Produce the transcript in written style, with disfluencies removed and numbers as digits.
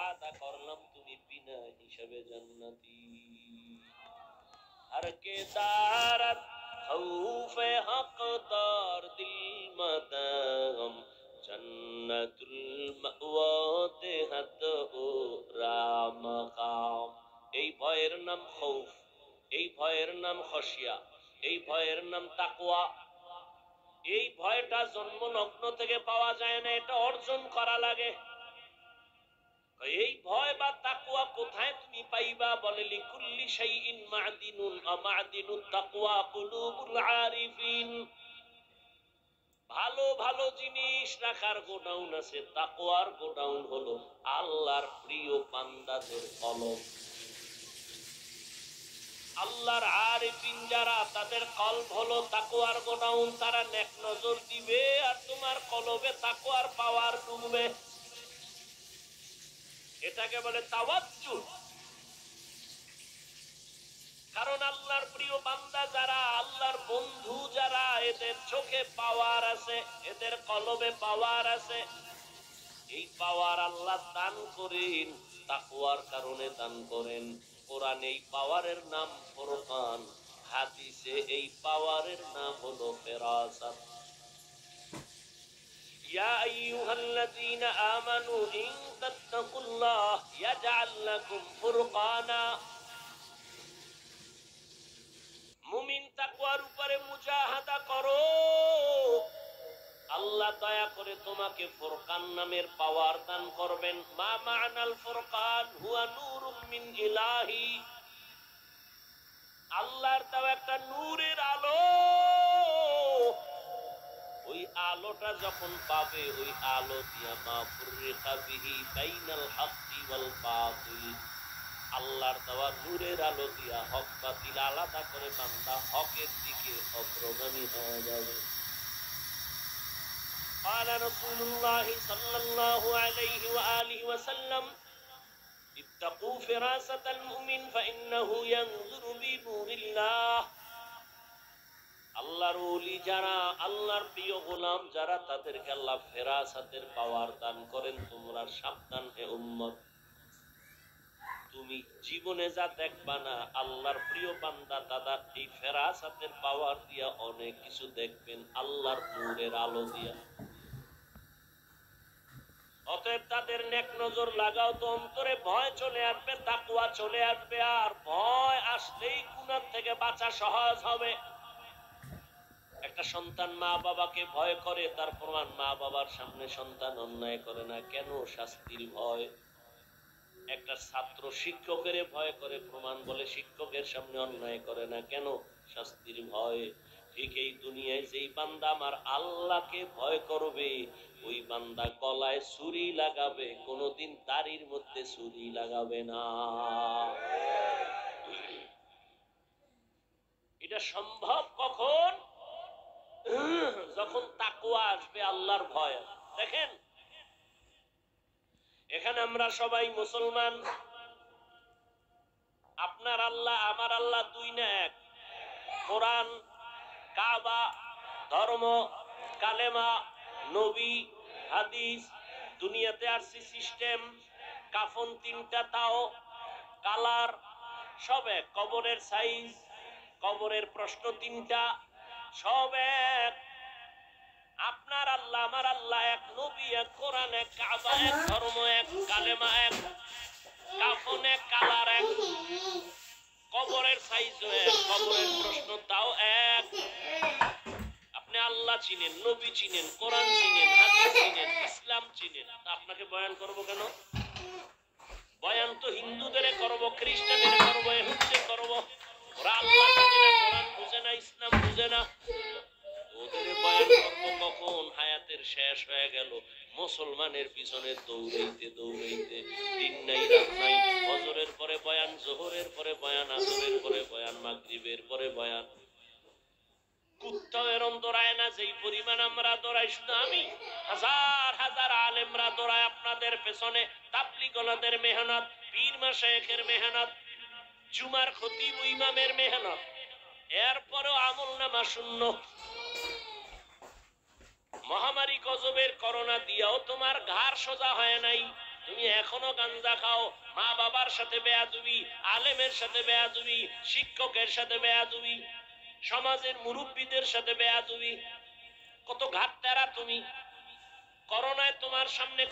ওয়াদা করলাম তুমি বিনা হিসাবে জান্নাতি। हर के दारत खौफे हक़दार दिल मदाम जन्नतुल मअवा देहत ओ रामकाम। এই ভয়ের নাম খৌফ, এই ভয়ের নাম খশিয়া, এই ভয়ের নাম তাকওয়া। এই ভয়টা জন্মলগ্ন থেকে পাওয়া যায় না, এটা অর্জন করা লাগে। এই ভয় বা তাকওয়া কোথায় তুমি পাইবা? বলে লিকুল্লি শাইইন মা'দিনুন ওয়া মা'দিনুত তাকওয়া কুলুবুল আরিফিন। ভালো ভালো জিনিস রাখার গোডাউন আছে, তাকওয়ার গোডাউন হলো আল্লাহর প্রিয় বান্দাদের কলব। আল্লাহর আরিফিন যারা, তাদের কলব হলো তাকওয়ার গোডাউন। তারা নেক নজর দিবে আর তোমার কলবে তাকওয়ার পাওয়ার ঢুকবে। এটাকে বলে তাওয়াজ্জুহ। কারণ আল্লাহর প্রিয় বান্দা যারা, আল্লাহর বন্ধু যারা, এদের চোখে পাওয়ার আছে, এদের কলবে পাওয়ার আছে। এই পাওয়ার আল্লাহ দান করেন, তাকওয়ার কারণে দান করেন। কোরআনে এই পাওয়ারের নাম ফুরকান, হাদিসে এই পাওয়ারের নাম হলো ফেরাসাত। يا أيها الذين آمنوا إن تتقوا الله يجعل لكم فرقانا। মুমিন তাকওয়ার উপরে মুজাহাদা করো, আল্লাহ দয়া করে তোমাকে ফুরকান নামের পাওয়ার দান করবেন। মা মা'নাল ফুরকান হুয়া নূরুম মিন ইলাহি। আল্লাহর দেওয়া একটা নূরের আলো। ওই আলোটা যখন পাবে, ওই আলো দিয়া মা ফুররিকা বিহি বাইনাল হাক্কি ওয়াল বাতিল। আল্লাহর দেওয়া নূরের আলো দিয়া হক বাতিল আলাদা করে বান্দা হকের দিকে অগ্রগামী হয়ে যাবে। قال رسول الله صلى الله عليه وآله وسلم اتقوا فراسة المؤمن فإنه ينظر بنور الله। আল্লাহর ওলি যারা, আল্লাহর প্রিয় গোলাম যারা, তাদেরকে আল্লাহ ফেরাসাতের পাওয়ার দান করেন। তোমরা সাবধান হে উম্মত, তুমি জীবনে যা দেখবা না, আল্লাহর প্রিয় বান্দা দাদা এই ফেরাসাতের পাওয়ার দিয়া অনেক কিছু দেখবেন, আল্লাহর নূরের আলো দিয়া। অতএব তাদের নেক নজর লাগাও তো, অন্তরে ভয় চলে আসবে, তাকওয়া চলে আসবে। আর ভয় আসলেই গুনাহ থেকে বাঁচা সহজ হবে। একটা সন্তান মা বাবাকে ভয় করে, তার প্রমাণ মা বাবার সামনে সন্তান অন্যায় করে না। কেন? শাস্তির ভয়। একটা ছাত্র শিক্ষকের ভয় করে, প্রমাণ বলে শিক্ষকের সামনে অন্যায় করে না। কেন? শাস্তির ভয়। ঠিক এই দুনিয়ায় যেই বান্দা আমার আল্লাহকে ভয় করবে, ওই বান্দা গলায় ছুরি লাগাবে, কোনোদিন দাড়ির মধ্যে ছুরি লাগাবে না। এটা সম্ভব কখন? যখন তাকওয়া আসবে, আল্লাহর ভয়। দেখেন, এখানে আমরা সবাই মুসলমান। আপনার আল্লাহ আমার আল্লাহ দুই না এক? কোরআন, কাবা, ধর্ম, কালেমা, নবী, হাদিস, দুনিয়াতে আসছে সিস্টেম, কাফন তিনটা, তাও কালার, সব এক। কবরের সাইজ, কবরের প্রশ্ন তিনটা, সব এক। আপনার আল্লাহ আমার আল্লাহ এক, নবী এক, কোরআন এক, কাবা এক, ধর্ম এক, কালেমা এক, কাফন এক, কালার এক, কবরের সাইজ এক, কবরের প্রশ্ন তাও এক। আপনি আল্লাহ চিনেন, নবী চিনেন, কোরআন চিনেন, হাদিস চিনেন, ইসলাম চিনেন, আপনাকে বয়ান করব কেন? বয়ান তো হিন্দুদের করব, খ্রিস্টানের করব, ইহুদিদের করব। ওরা আল্লাহ জানে না, কোরআন বুঝে না, ইসলাম বুঝে না, ওদের বয়ান করব কখন? হায়াতের শেষ হয়ে গেল, মুসলমানের পিছনে দৌড়াইতে দৌড়াইতে, দিন নাই রাত নাই। ফজরের পরে বয়ান, জোহরের পরে বয়ান, আসরের পরে বয়ান, মাগরিবের পরে বয়ান। কুত্তাও এরম দৌড়ায় না যেই পরিমাণ আমরা দৌড়াই। শুধু আমি, হাজার হাজার আলেমরা দৌড়ায় আপনাদের পেছনে। তাবলীগওয়ালাদের মেহনত, পীর মাশায়েখের মেহনত, জুমার খতিব ইমামের মেহনত, এরপরেও আমলনামা শূন্য। মহামারী গজবের করোনা দিয়াও তোমার ঘাড় সোজা হয় নাই। তুমি এখনো গাঞ্জা খাও, মা বাবার সাথে বেয়াদবি, আলেমের সাথে বেয়াদবি, শিক্ষকের সাথে বেয়াদবি, সমাজের মুরব্বীদের সাথে বেয়াদবি। কত ঘাটতারা তুমি। করোনায় তোমার সামনে